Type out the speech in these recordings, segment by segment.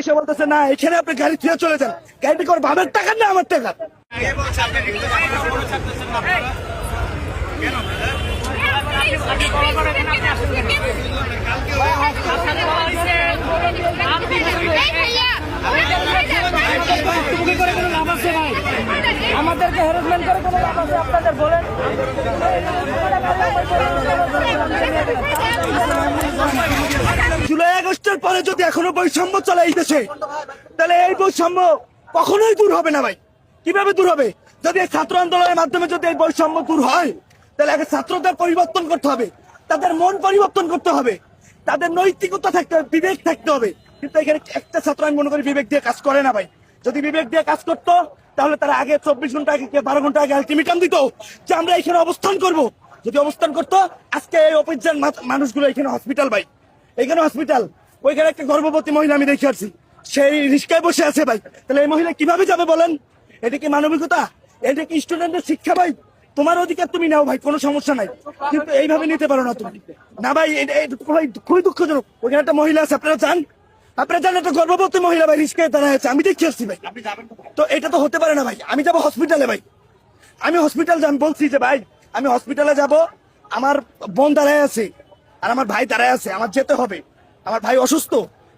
এসে বলতেছে না এখানে আপনি গাড়ি থুয়ে চলে যান, গাড়িটা করে বাবার টাকার না আমার টাকা। আমাদেরকে হ্যারাসমেন্ট করে কোনো লাভ আছে আপনাদের বলেন? জুলাই আগস্টের পরে যদি এখনো বৈষম্য চলে এই দেশে, তাহলে এই বৈষম্য কখনোই দূর হবে না ভাই। কিভাবে দূর হবে? যদি এই ছাত্র আন্দোলনের মাধ্যমে যদি এই বৈষম্য দূর হয়, তাহলে আগে ছাত্রদের পরিবর্তন করতে হবে, তাদের মন পরিবর্তন করতে হবে, তাদের নৈতিকতা থাকতে হবে, বিবেক থাকতে হবে। কিন্তু এখানে একটা ছাত্র আমি মনে করি বিবেক দিয়ে কাজ করে না ভাই। যদি বিবেক দিয়ে কাজ করতো তাহলে তারা আগে 24 ঘন্টা আগে 12 ঘন্টা আগে আলটিমেটাম দিত যে আমরা এখানে অবস্থান করব। যদি অবস্থান করতো আজকে এই অফিসের মানুষগুলো এখানে হসপিটাল ভাই, এখানে হসপিটাল, ওইখানে একটা গর্ভবতী মহিলা আমি দেখে আসছি, সেই রিস্কায় বসে আছে ভাই। তাহলে এই মহিলা কিভাবে যাবে বলেন? এটা কি মানবিকতা? এটা কি স্টুডেন্টের শিক্ষা ভাই? তোমার অধিকার তুমি নাও ভাই, কোনো সমস্যা নাই, কিন্তু এইভাবে নিতে পারো না তুমি। না ভাই, খুবই দুঃখজনক। ওইখানে একটা মহিলা আছে, আপনারা জানেন একটা গর্ভবতী মহিলা ভাই রিস্কায় দাঁড়ায় আছে, আমি দেখে আসছি ভাই। তো এটা তো হতে পারে না ভাই। আমি যাবো হসপিটালে ভাই, আমি হসপিটাল আমি বলছি যে ভাই আমি হসপিটালে যাব, আমার বোন দাঁড়ায় আছে আর আমার ভাই দাঁড়ায় আছে, আমার যেতে হবে, আমার ভাই অসুস্থ,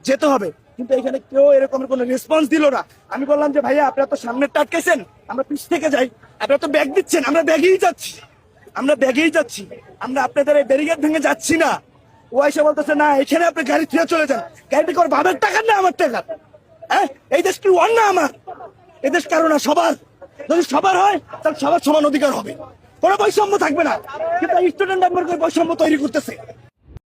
যেতে হবে। কিন্তু এখানে কেউ এরকম কোনো রেসপন্স দিল না। আমি বললাম যে ভাইয়া আপনারা তো সামনে টাটকেছেন, আমরা পিছ থেকে যাই, আপনারা তো ব্যাগ দিচ্ছেন, আমরা ব্যাগেই যাচ্ছি, আমরা আপনাদের এই ব্যারিকেড ভেঙে যাচ্ছি না। ও এসে বলতেছে না এখানে আপনি গাড়ি থুয়ে চলে যান, গাড়িটা করে বাবার টাকার না আমার টাকা। হ্যাঁ, এই দেশ কি ওয়ান না আমার? এই দেশ কারো না, সবার। যদি সবার হয় তাহলে সবার সমান অধিকার হবে, কোনো বৈষম্য থাকবে না। কিন্তু স্টুডেন্ট বৈষম্য তৈরি করতেছে।